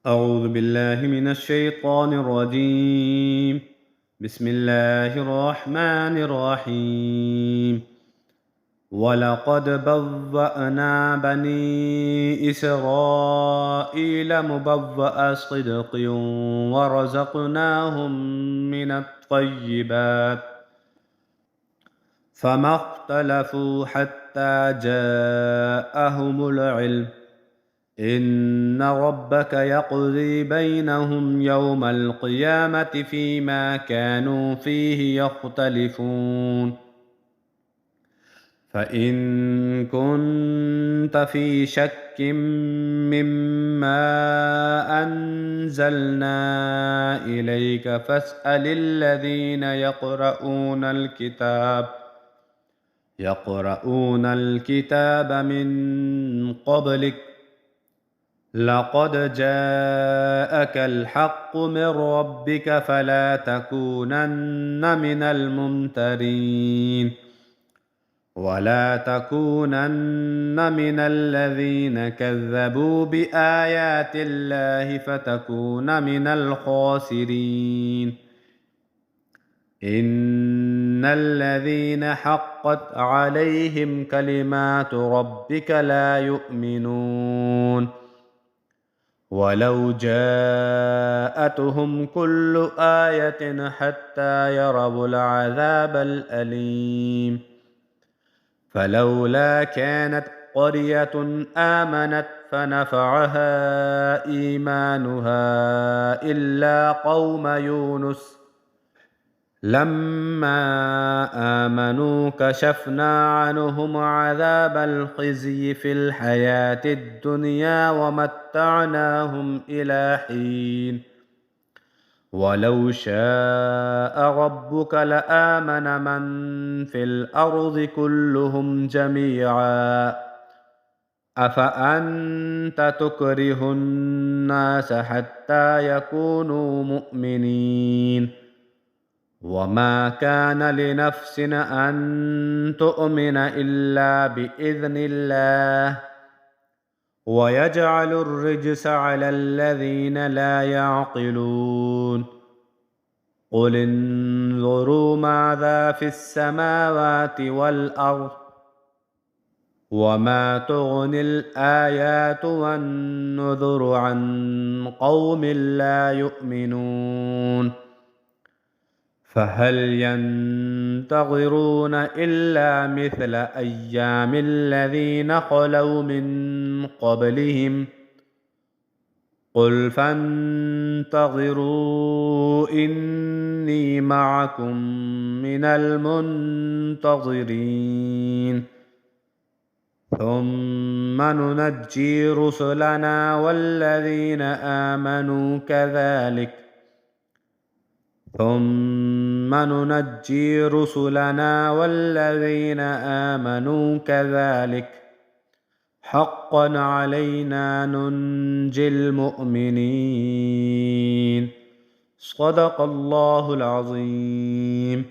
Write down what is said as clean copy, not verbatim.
أعوذ بالله من الشيطان الرجيم. بسم الله الرحمن الرحيم. ولقد بوأنا بني إسرائيل مبوأ صدق ورزقناهم من الطيبات فما اختلفوا حتى جاءهم العلم إن ربك يقضي بينهم يوم القيامة فيما كانوا فيه يختلفون. فإن كنت في شك مما أنزلنا إليك فاسأل الذين يقرؤون الكتاب من قبلك لقد جاءك الحق من ربك فلا تكونن من الممترين ولا تكونن من الذين كذبوا بآيات الله فتكون من الخاسرين. إن الذين حقت عليهم كلمات ربك لا يؤمنون ولو جاءتهم كل آية حتى يروا العذاب الأليم. فلولا كانت قرية آمنت فنفعها إيمانها إلا قوم يونس لما آمنوا كشفنا عنهم عذاب الخزي في الحياة الدنيا ومتعناهم إلى حين. ولو شاء ربك لآمن من في الأرض كلهم جميعا أفأنت تكره الناس حتى يكونوا مؤمنين وما كان لنفس أن تؤمن إلا بإذن الله ويجعل الرجس على الذين لا يعقلون. قل انظروا ماذا في السماوات والأرض وما تغني الآيات والنذر عن قوم لا يؤمنون. فهل ينتظرون إلا مثل أيام الذين خلوا من قبلهم قل فانتظروا إني معكم من المنتظرين ثم ننجي رسلنا والذين آمنوا كذلك حقا علينا ننجي المؤمنين. صدق الله العظيم.